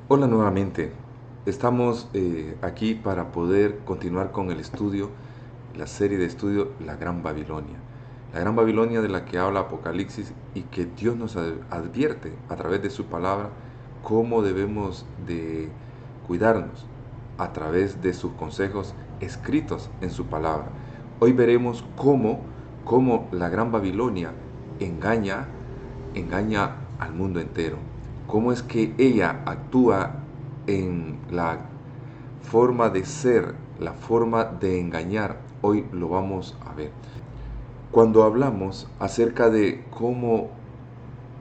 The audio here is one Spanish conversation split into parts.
Hola nuevamente. Estamos aquí para poder continuar con el estudio, la serie de estudio La Gran Babilonia. La Gran Babilonia de la que habla Apocalipsis y que Dios nos advierte a través de su palabra cómo debemos de cuidarnos a través de sus consejos escritos en su palabra. Hoy veremos cómo la Gran Babilonia engaña al mundo entero. Cómo es que ella actúa en la forma de ser, la forma de engañar. Hoy lo vamos a ver. Cuando hablamos acerca de cómo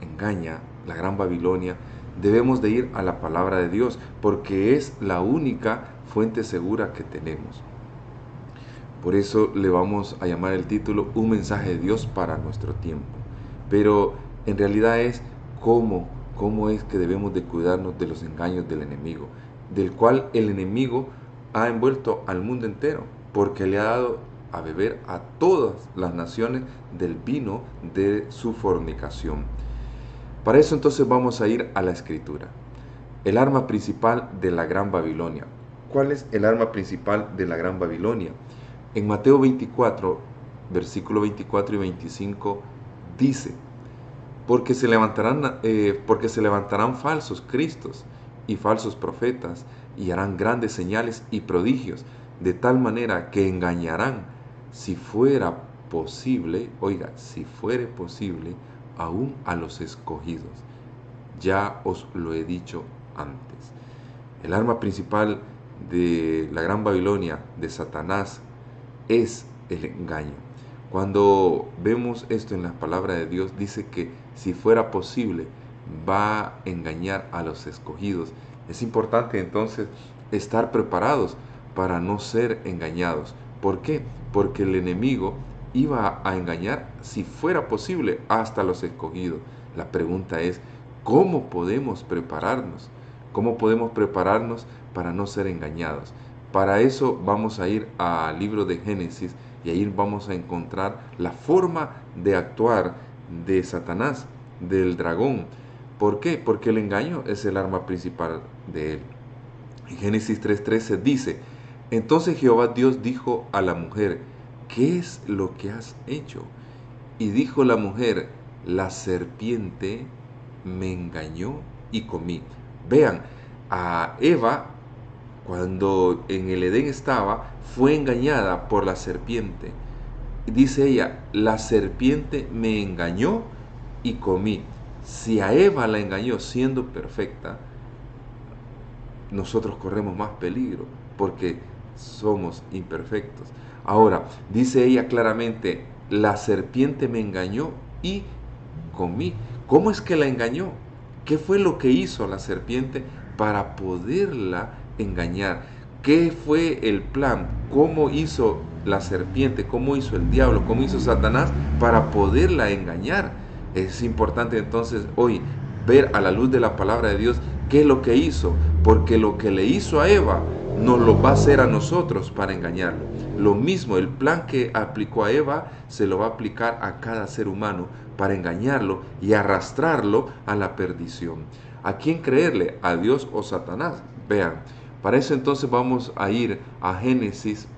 engaña la Gran Babilonia, debemos de ir a la palabra de Dios, porque es la única fuente segura que tenemos. Por eso le vamos a llamar el título Un mensaje de Dios para nuestro tiempo. Pero en realidad es cómo es que debemos de cuidarnos de los engaños del enemigo, del cual el enemigo ha envuelto al mundo entero, porque le ha dado a beber a todas las naciones del vino de su fornicación. Para eso entonces vamos a ir a la escritura. El arma principal de la Gran Babilonia. ¿Cuál es el arma principal de la Gran Babilonia? En Mateo 24, versículo 24 y 25 dice, porque se levantarán falsos cristos y falsos profetas y harán grandes señales y prodigios, de tal manera que engañarán, si fuera posible, oiga, si fuere posible, aún a los escogidos. Ya os lo he dicho antes. El arma principal de la Gran Babilonia, de Satanás, es el engaño. Cuando vemos esto en la palabra de Dios, dice que si fuera posible, va a engañar a los escogidos. Es importante entonces estar preparados para no ser engañados. ¿Por qué? Porque el enemigo iba a engañar, si fuera posible, hasta los escogidos. La pregunta es, ¿cómo podemos prepararnos? ¿Cómo podemos prepararnos para no ser engañados? Para eso vamos a ir al libro de Génesis y ahí vamos a encontrar la forma de actuar de Satanás, del dragón. ¿Por qué? Porque el engaño es el arma principal de él. En Génesis 3:13 dice, entonces Jehová Dios dijo a la mujer, ¿qué es lo que has hecho? Y dijo la mujer, la serpiente me engañó y comí. Vean, a Eva, cuando en el Edén estaba, fue engañada por la serpiente. Dice ella, la serpiente me engañó y comí. Si a Eva la engañó siendo perfecta, nosotros corremos más peligro porque somos imperfectos. Ahora, dice ella claramente, la serpiente me engañó y comí. ¿Cómo es que la engañó? ¿Qué fue lo que hizo la serpiente para poderla engañar? ¿Qué fue el plan? ¿Cómo hizo la serpiente? ¿Cómo hizo el diablo? ¿Cómo hizo Satanás para poderla engañar? Es importante entonces hoy ver a la luz de la palabra de Dios qué es lo que hizo, porque lo que le hizo a Eva nos lo va a hacer a nosotros para engañarlo. Lo mismo, el plan que aplicó a Eva se lo va a aplicar a cada ser humano para engañarlo y arrastrarlo a la perdición. ¿A quién creerle? ¿A Dios o Satanás? Vean, para eso entonces vamos a ir a Génesis.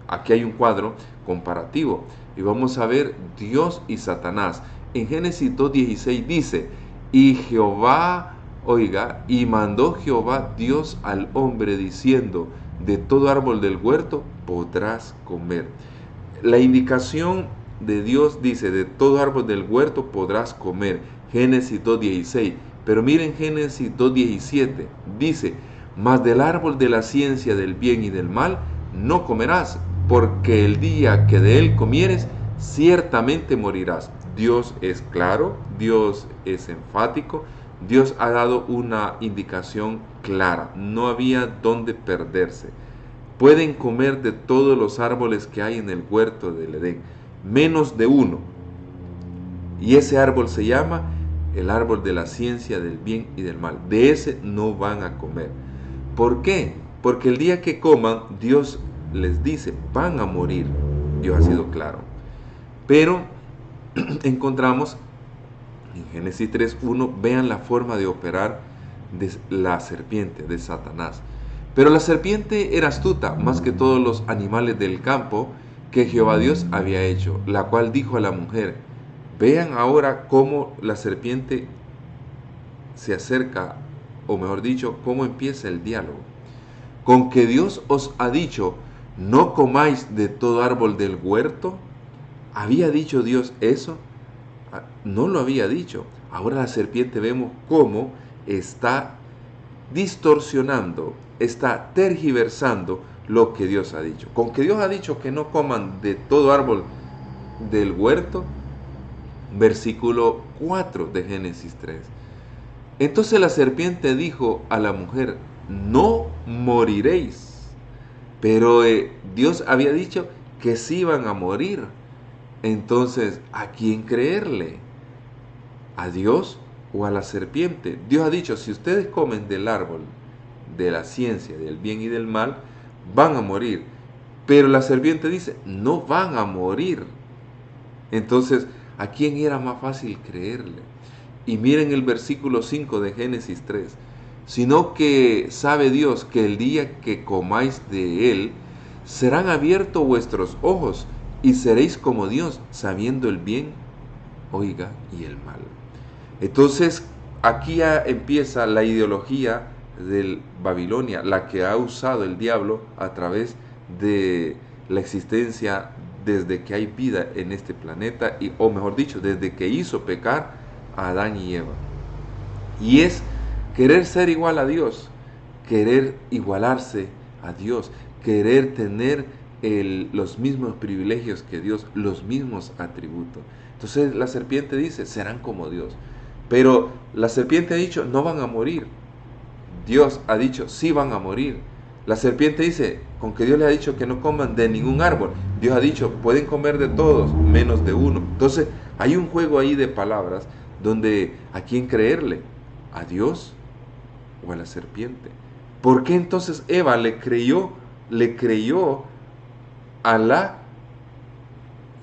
Aquí hay un cuadro comparativo y vamos a ver Dios y Satanás. En Génesis 2:16 dice, y Jehová, oiga, y mandó Jehová Dios al hombre diciendo, de todo árbol del huerto podrás comer. La indicación de Dios dice, de todo árbol del huerto podrás comer. Génesis 2:16. Pero miren Génesis 2:17. Dice, mas del árbol de la ciencia del bien y del mal no comerás, porque el día que de él comieres, ciertamente morirás. Dios es claro, Dios es enfático, Dios ha dado una indicación clara, no había dónde perderse. Pueden comer de todos los árboles que hay en el huerto del Edén, menos de uno. Y ese árbol se llama el árbol de la ciencia del bien y del mal. De ese no van a comer. ¿Por qué? Porque el día que coman, Dios les dice, van a morir. Dios ha sido claro. Pero encontramos en Génesis 3:1, vean la forma de operar de la serpiente, de Satanás. Pero la serpiente era astuta más que todos los animales del campo que Jehová Dios había hecho, la cual dijo a la mujer: vean ahora cómo la serpiente se acerca, o mejor dicho, cómo empieza el diálogo. Con que Dios os ha dicho, no comáis de todo árbol del huerto. ¿Había dicho Dios eso? No lo había dicho. Ahora la serpiente vemos cómo está distorsionando, está tergiversando lo que Dios ha dicho. Con que Dios ha dicho que no coman de todo árbol del huerto, versículo 4 de Génesis 3. Entonces la serpiente dijo a la mujer: no moriréis. Pero Dios había dicho que sí iban a morir. Entonces, ¿a quién creerle? ¿A Dios o a la serpiente? Dios ha dicho: si ustedes comen del árbol de la ciencia, del bien y del mal, van a morir. Pero la serpiente dice: no van a morir. Entonces, ¿a quién era más fácil creerle? Y miren el versículo 5 de Génesis 3. Sino que sabe Dios que el día que comáis de él, serán abiertos vuestros ojos y seréis como Dios, sabiendo el bien, oiga, y el mal. Entonces, aquí ya empieza la ideología de Babilonia, la que ha usado el diablo a través de la existencia desde que hay vida en este planeta, o mejor dicho, desde que hizo pecar a Adán y Eva. Y es querer ser igual a Dios, querer igualarse a Dios, querer tener los mismos privilegios que Dios, los mismos atributos. Entonces la serpiente dice: serán como Dios. Pero la serpiente ha dicho: no van a morir. Dios ha dicho: sí van a morir. La serpiente dice: con que Dios le ha dicho que no coman de ningún árbol, Dios ha dicho: pueden comer de todos, menos de uno. Entonces hay un juego ahí de palabras donde ¿a quién creerle? ¿A Dios o a la serpiente? ¿Por qué entonces Eva le creyó a la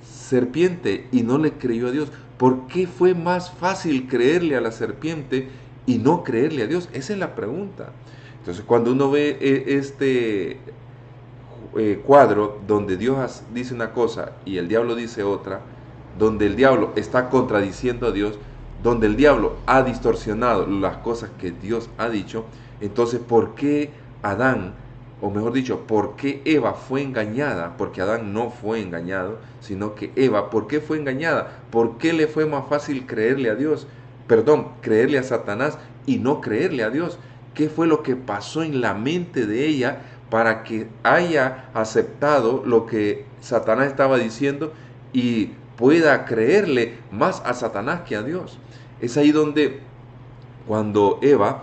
serpiente y no le creyó a Dios? ¿Por qué fue más fácil creerle a la serpiente y no creerle a Dios? Esa es la pregunta. Entonces, cuando uno ve este cuadro donde Dios dice una cosa y el diablo dice otra, donde el diablo está contradiciendo a Dios, donde el diablo ha distorsionado las cosas que Dios ha dicho, entonces, ¿por qué Adán, o mejor dicho, por qué Eva fue engañada? Porque Adán no fue engañado, sino que Eva, ¿por qué fue engañada? ¿Por qué le fue más fácil creerle a Dios? Creerle a Satanás y no creerle a Dios. ¿Qué fue lo que pasó en la mente de ella para que haya aceptado lo que Satanás estaba diciendo y pueda creerle más a Satanás que a Dios? Es ahí donde, cuando Eva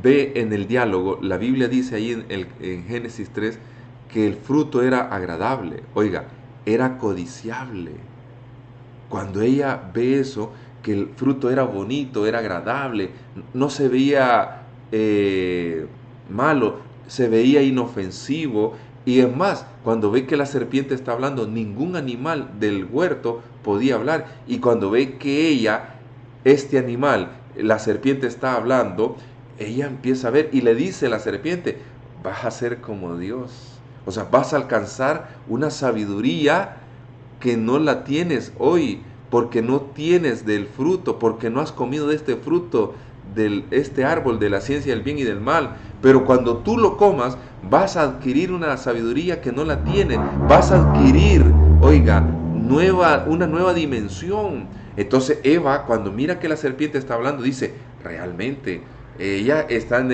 ve en el diálogo, la Biblia dice ahí en Génesis 3 que el fruto era agradable, oiga, era codiciable. Cuando ella ve eso, que el fruto era bonito, era agradable, no se veía malo, se veía inofensivo. Y es más, cuando ve que la serpiente está hablando, ningún animal del huerto podía hablar. Y cuando ve que este animal, la serpiente está hablando, ella empieza a ver y le dice a la serpiente: vas a ser como Dios. O sea, vas a alcanzar una sabiduría que no la tienes hoy, porque no tienes del fruto, porque no has comido de este fruto, de este árbol de la ciencia del bien y del mal. Pero cuando tú lo comas, vas a adquirir una sabiduría que no la tienes. Vas a adquirir, oiga, una nueva dimensión. Entonces Eva, cuando mira que la serpiente está hablando, dice: realmente, ella está en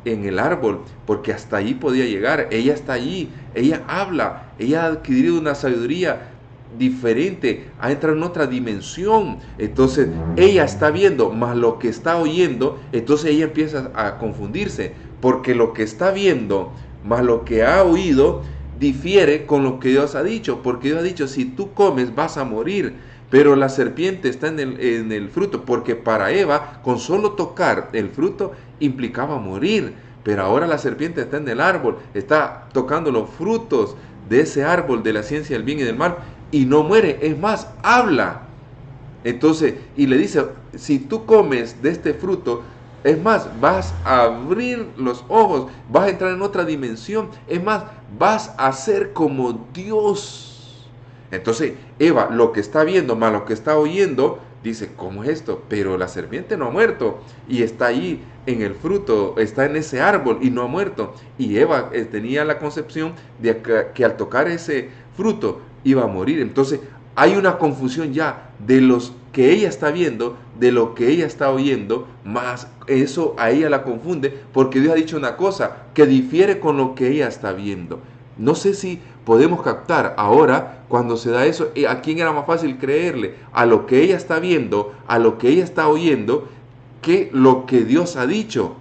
el árbol, porque hasta ahí podía llegar. Ella está allí, ella habla, ella ha adquirido una sabiduría diferente, ha entrado en otra dimensión. Entonces ella está viendo más lo que está oyendo. Entonces ella empieza a confundirse, porque lo que está viendo más lo que ha oído difiere con lo que Dios ha dicho, porque Dios ha dicho: si tú comes vas a morir. Pero la serpiente está en el fruto, porque para Eva con solo tocar el fruto implicaba morir. Pero ahora la serpiente está en el árbol, está tocando los frutos de ese árbol de la ciencia del bien y del mal, y no muere. Es más, habla. Entonces, y le dice: si tú comes de este fruto, Es más, vas a abrir los ojos, vas a entrar en otra dimensión. Es más, vas a ser como Dios. Entonces, Eva, lo que está viendo más lo que está oyendo, dice, ¿cómo es esto? Pero la serpiente no ha muerto y está ahí en el fruto, está en ese árbol y no ha muerto. Y Eva tenía la concepción de que al tocar ese fruto iba a morir. Entonces, hay una confusión ya de los que ella está viendo, de lo que ella está oyendo, más eso a ella la confunde, porque Dios ha dicho una cosa que difiere con lo que ella está viendo. No sé si podemos captar ahora, cuando se da eso, ¿a quién era más fácil creerle? ¿A lo que ella está viendo, a lo que ella está oyendo, que lo que Dios ha dicho?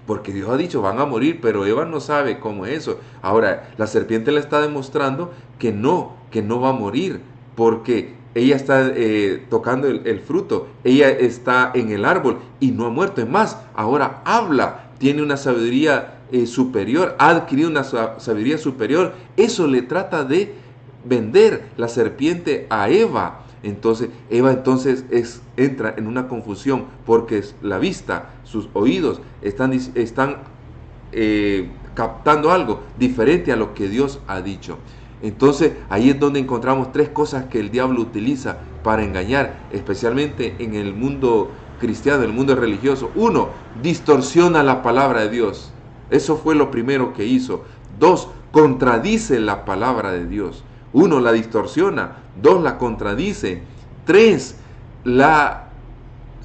Porque Dios ha dicho, van a morir, pero Eva no sabe cómo es eso. Ahora, la serpiente le está demostrando que no va a morir, porque ella está tocando el fruto, ella está en el árbol y no ha muerto. Es más, ahora habla, tiene una sabiduría superior, ha adquirido una sabiduría superior. Eso le trata de vender la serpiente a Eva. Entonces, Eva entra en una confusión porque la vista, sus oídos están captando algo diferente a lo que Dios ha dicho. Entonces, ahí es donde encontramos tres cosas que el diablo utiliza para engañar, especialmente en el mundo cristiano, en el mundo religioso. Uno, distorsiona la palabra de Dios. Eso fue lo primero que hizo. Dos, contradice la palabra de Dios. Uno, la distorsiona. Dos, la contradice. Tres, la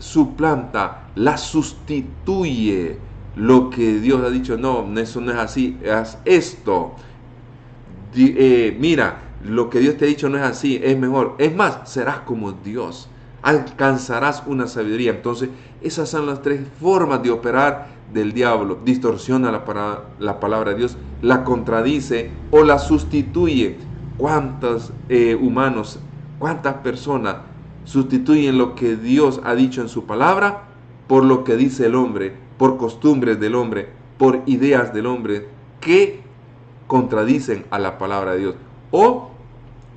suplanta, la sustituye. Lo que Dios ha dicho, no, eso no es así, haz esto. Mira, lo que Dios te ha dicho no es así, es mejor. Es más, serás como Dios. Alcanzarás una sabiduría. Entonces, esas son las tres formas de operar del diablo. Distorsiona la palabra de Dios, la contradice o la sustituye. ¿Cuántos humanos, cuántas personas sustituyen lo que Dios ha dicho en su palabra por lo que dice el hombre, por costumbres del hombre, por ideas del hombre que contradicen a la palabra de Dios? O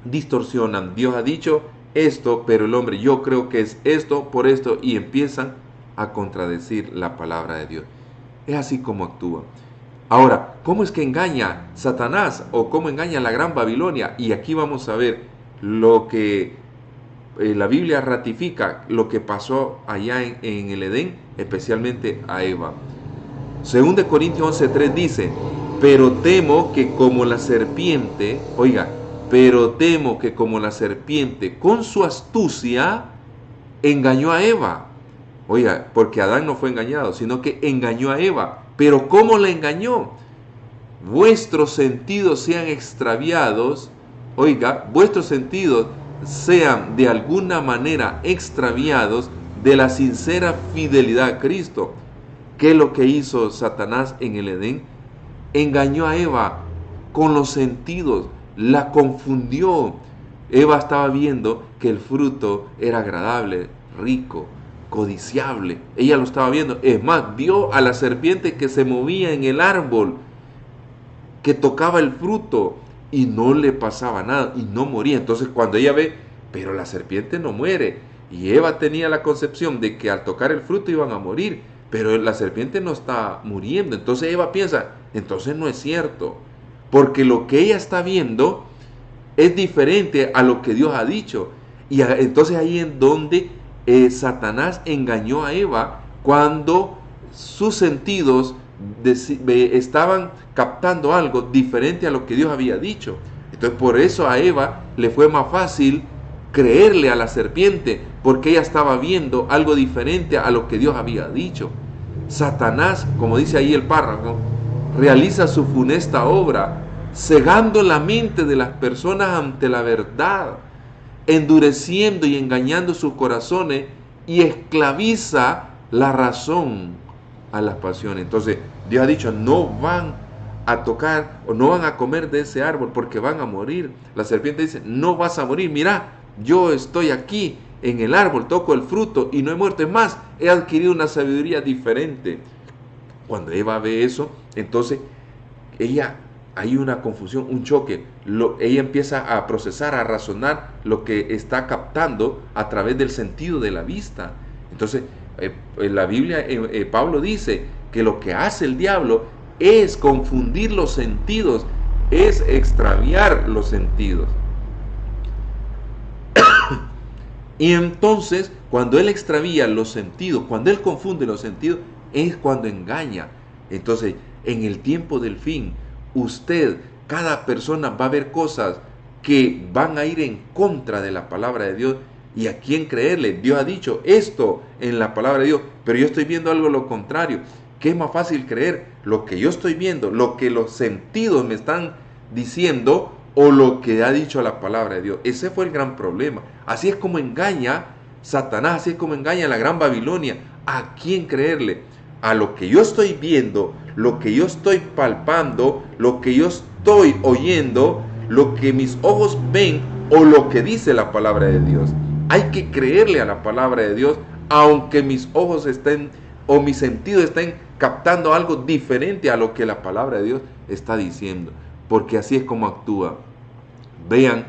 distorsionan, Dios ha dicho esto, pero el hombre, yo creo que es esto, por esto, y empiezan a contradecir la palabra de Dios. Es así como actúa. Ahora, ¿cómo es que engaña Satanás o cómo engaña la Gran Babilonia? Y aquí vamos a ver lo que la Biblia ratifica, lo que pasó allá en el Edén, especialmente a Eva. 2 Corintios 11:3 dice, pero temo que como la serpiente, con su astucia engañó a Eva. Oiga, porque Adán no fue engañado, sino que engañó a Eva. Pero ¿cómo la engañó? Vuestros sentidos sean extraviados, vuestros sentidos sean de alguna manera extraviados de la sincera fidelidad a Cristo. ¿Qué es lo que hizo Satanás en el Edén? Engañó a Eva con los sentidos, la confundió. Eva estaba viendo que el fruto era agradable, rico, codiciable. Ella lo estaba viendo. Es más, vio a la serpiente que se movía en el árbol, que tocaba el fruto y no le pasaba nada y no moría. Entonces cuando ella ve, pero la serpiente no muere. Y Eva tenía la concepción de que al tocar el fruto iban a morir, pero la serpiente no está muriendo. Entonces Eva piensa, entonces no es cierto, porque lo que ella está viendo es diferente a lo que Dios ha dicho. Y entonces ahí en donde Satanás engañó a Eva, cuando sus sentidos estaban captando algo diferente a lo que Dios había dicho. Entonces por eso a Eva le fue más fácil creerle a la serpiente, porque ella estaba viendo algo diferente a lo que Dios había dicho. Satanás, como dice ahí el párrafo, realiza su funesta obra, cegando la mente de las personas ante la verdad, endureciendo y engañando sus corazones, y esclaviza la razón a las pasiones. Entonces Dios ha dicho, no van a tocar o no van a comer de ese árbol porque van a morir. La serpiente dice, no vas a morir, mira, yo estoy aquí en el árbol, toco el fruto y no he muerto. Es más, he adquirido una sabiduría diferente. Cuando Eva ve eso, entonces hay una confusión, un choque. Ella empieza a procesar, a razonar lo que está captando a través del sentido de la vista. Entonces En la Biblia, Pablo dice que lo que hace el diablo es confundir los sentidos, es extraviar los sentidos. Y entonces, cuando él extravía los sentidos, cuando él confunde los sentidos, es cuando engaña. Entonces, en el tiempo del fin, cada persona va a ver cosas que van a ir en contra de la palabra de Dios. ¿Y a quién creerle? Dios ha dicho esto en la palabra de Dios, pero yo estoy viendo algo lo contrario. ¿Qué es más fácil creer? ¿Lo que yo estoy viendo, lo que los sentidos me están diciendo, o lo que ha dicho la palabra de Dios? Ese fue el gran problema. Así es como engaña Satanás, así es como engaña la gran Babilonia. ¿A quién creerle? A lo que yo estoy viendo, lo que yo estoy palpando, lo que yo estoy oyendo, lo que mis ojos ven, o lo que dice la palabra de Dios. Hay que creerle a la palabra de Dios, aunque mis ojos estén o mis sentidos estén captando algo diferente a lo que la palabra de Dios está diciendo, porque así es como actúa. Vean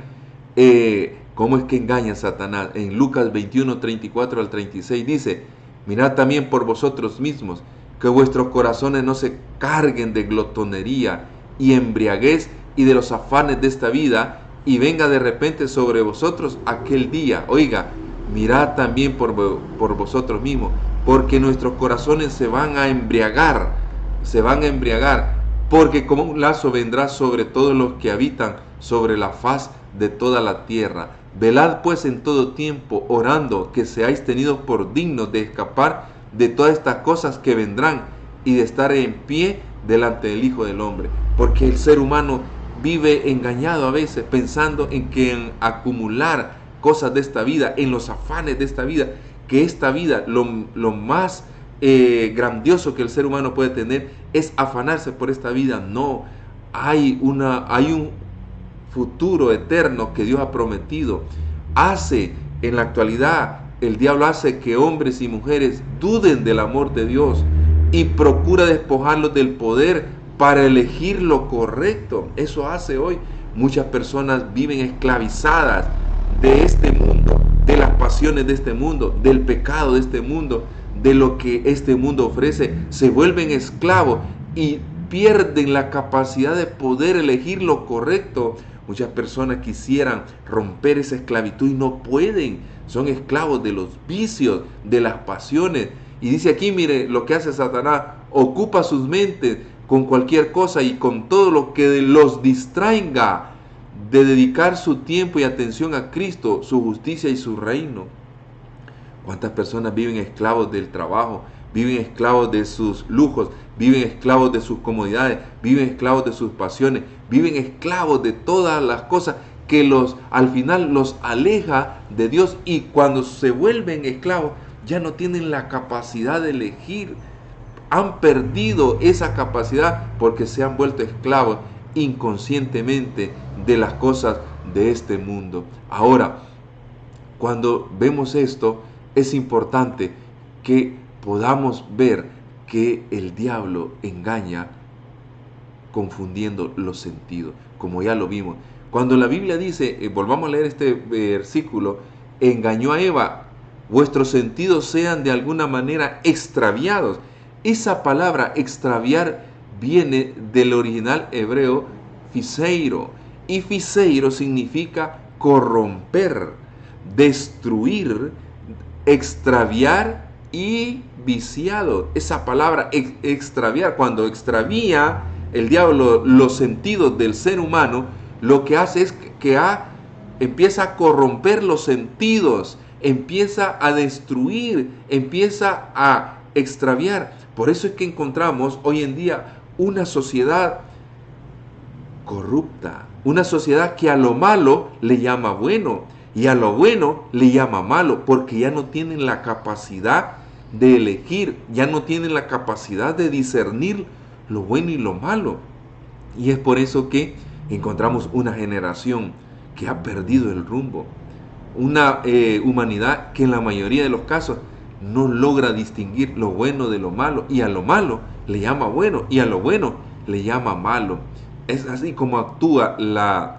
cómo es que engaña Satanás. En Lucas 21, 34 al 36 dice: mirad también por vosotros mismos, que vuestros corazones no se carguen de glotonería y embriaguez y de los afanes de esta vida, y venga de repente sobre vosotros aquel día. Oiga, mirad también por vosotros mismos, porque nuestros corazones se van a embriagar, porque como un lazo vendrá sobre todos los que habitan sobre la faz de toda la tierra. Velad pues en todo tiempo, orando, que seáis tenidos por dignos de escapar de todas estas cosas que vendrán, y de estar en pie delante del Hijo del Hombre. Porque el ser humano vive engañado a veces, pensando en acumular cosas de esta vida, en los afanes de esta vida, que esta vida, lo más grandioso que el ser humano puede tener es afanarse por esta vida. No, hay un futuro eterno que Dios ha prometido. En la actualidad, el diablo hace que hombres y mujeres duden del amor de Dios y procura despojarlos del poder para elegir lo correcto. Eso hace hoy. Muchas personas viven esclavizadas de este mundo, de las pasiones de este mundo, del pecado de este mundo, de lo que este mundo ofrece. Se vuelven esclavos y pierden la capacidad de poder elegir lo correcto. Muchas personas quisieran romper esa esclavitud y no pueden. Son esclavos de los vicios, de las pasiones. Y dice aquí, mire lo que hace Satanás: ocupa sus mentes con cualquier cosa y con todo lo que los distraiga de dedicar su tiempo y atención a Cristo, su justicia y su reino. ¿Cuántas personas viven esclavos del trabajo? Viven esclavos de sus lujos, viven esclavos de sus comodidades, viven esclavos de sus pasiones, viven esclavos de todas las cosas que al final los aleja de Dios, y cuando se vuelven esclavos ya no tienen la capacidad de elegir. Han perdido esa capacidad porque se han vuelto esclavos inconscientemente de las cosas de este mundo. Ahora, cuando vemos esto, es importante que podamos ver que el diablo engaña confundiendo los sentidos, como ya lo vimos. Cuando la Biblia dice, volvamos a leer este versículo: engañó a Eva, vuestros sentidos sean de alguna manera extraviados. Esa palabra extraviar viene del original hebreo fiseiro, y fiseiro significa corromper, destruir, extraviar y viciado. Esa palabra extraviar, cuando extravía el diablo los sentidos del ser humano, lo que hace es que empieza a corromper los sentidos, empieza a destruir, empieza a extraviar. Por eso es que encontramos hoy en día una sociedad corrupta, una sociedad que a lo malo le llama bueno y a lo bueno le llama malo, porque ya no tienen la capacidad de elegir, ya no tienen la capacidad de discernir lo bueno y lo malo. Y es por eso que encontramos una generación que ha perdido el rumbo, una humanidad que en la mayoría de los casos no logra distinguir lo bueno de lo malo, y a lo malo le llama bueno y a lo bueno le llama malo. Es así como actúa la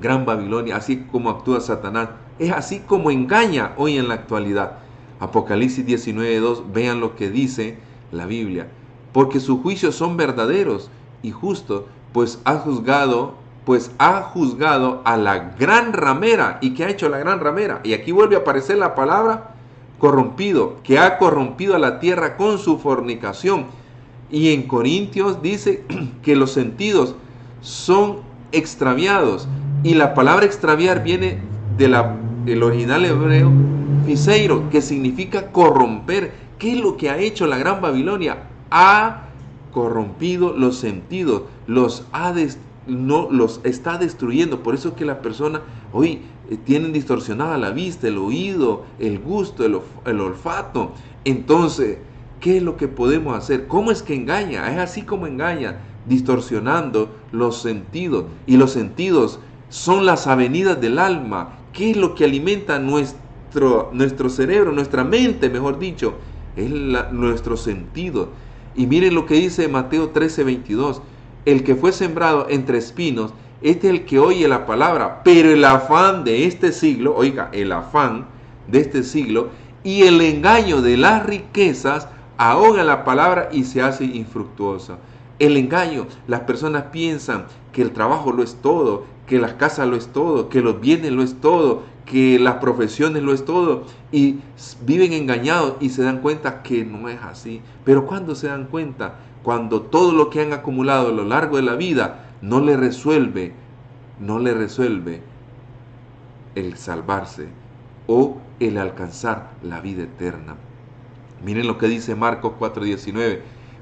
gran Babilonia, así como actúa Satanás, es así como engaña hoy en la actualidad. Apocalipsis 19:2, vean lo que dice la Biblia. Porque sus juicios son verdaderos y justos, pues ha juzgado a la gran ramera. ¿Y qué ha hecho la gran ramera? Y aquí vuelve a aparecer la palabra corrompido, que ha corrompido a la tierra con su fornicación. Y en Corintios dice que los sentidos son extraviados. Y la palabra extraviar viene del original hebreo fiseiro, que significa corromper. ¿Qué es lo que ha hecho la gran Babilonia? Ha corrompido los sentidos, los está destruyendo. Por eso es que las personas hoy tienen distorsionada la vista, el oído, el gusto, el olfato. Entonces, ¿qué es lo que podemos hacer? ¿Cómo es que engaña? Es así como engaña, distorsionando los sentidos. Y los sentidos son las avenidas del alma. ¿Qué es lo que alimenta nuestro cerebro, nuestra mente, mejor dicho? Es nuestro sentido. Y miren lo que dice Mateo 13:22. El que fue sembrado entre espinos, este es el que oye la palabra, pero el afán de este siglo, oiga, el afán de este siglo y el engaño de las riquezas ahoga la palabra y se hace infructuosa. El engaño, las personas piensan que el trabajo lo es todo, que las casas lo es todo, que los bienes lo es todo, que las profesiones lo es todo, y viven engañados y se dan cuenta que no es así. Pero ¿cuándo se dan cuenta? Cuando todo lo que han acumulado a lo largo de la vida no le resuelve el salvarse o el alcanzar la vida eterna. Miren lo que dice Marcos 4:19.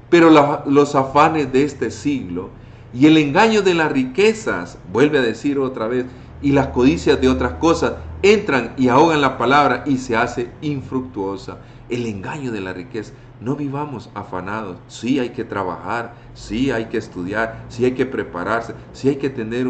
Pero los afanes de este siglo y el engaño de las riquezas, vuelve a decir otra vez, y las codicias de otras cosas entran y ahogan la palabra y se hace infructuosa. El engaño de la riqueza. No vivamos afanados. Sí hay que trabajar, sí hay que estudiar, sí hay que prepararse, sí hay que tener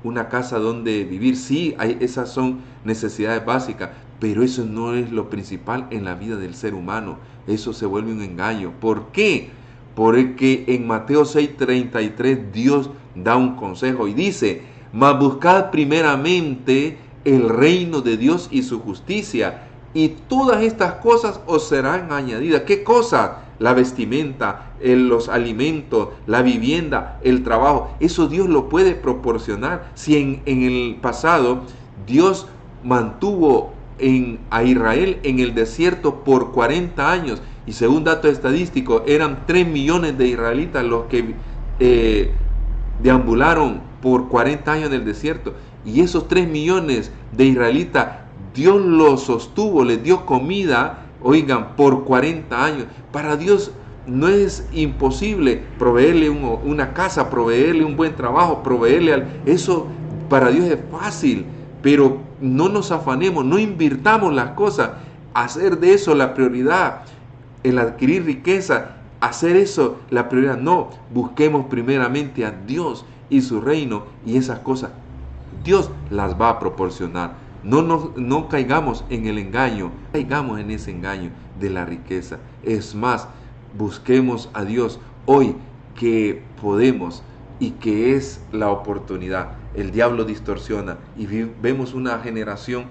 una casa donde vivir. Sí, esas son necesidades básicas, pero eso no es lo principal en la vida del ser humano. Eso se vuelve un engaño. ¿Por qué? Porque en Mateo 6:33 Dios da un consejo y dice: mas buscad primeramente el reino de Dios y su justicia, y todas estas cosas os serán añadidas. ¿Qué cosas? La vestimenta, los alimentos, la vivienda, el trabajo. Eso Dios lo puede proporcionar. Si en el pasado Dios mantuvo a Israel en el desierto por 40 años, y según datos estadísticos eran 3 millones de israelitas los que deambularon por 40 años en el desierto, y esos 3 millones de israelitas Dios los sostuvo, les dio comida, oigan, por 40 años. Para Dios no es imposible proveerle una casa, proveerle un buen trabajo, eso para Dios es fácil. Pero no nos afanemos, no invirtamos las cosas, hacer de eso la prioridad, el adquirir riqueza, hacer eso la prioridad. No, busquemos primeramente a Dios y su reino, y esas cosas Dios las va a proporcionar. No caigamos en el engaño, caigamos en ese engaño de la riqueza. Es más, busquemos a Dios hoy, que podemos y que es la oportunidad. El diablo distorsiona y vemos una generación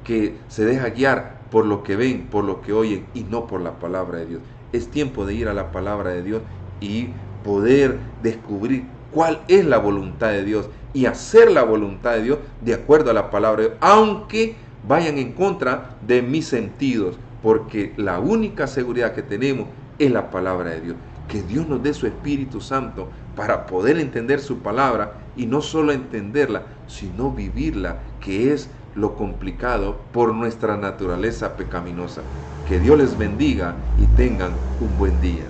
que se deja guiar por lo que ven, por lo que oyen, y no por la palabra de Dios. Es tiempo de ir a la palabra de Dios y poder descubrir cuál es la voluntad de Dios y hacer la voluntad de Dios de acuerdo a la palabra de Dios, aunque vayan en contra de mis sentidos, porque la única seguridad que tenemos es la palabra de Dios. Que Dios nos dé su Espíritu Santo para poder entender su palabra, y no solo entenderla, sino vivirla, que es lo complicado por nuestra naturaleza pecaminosa. Que Dios les bendiga y tengan un buen día.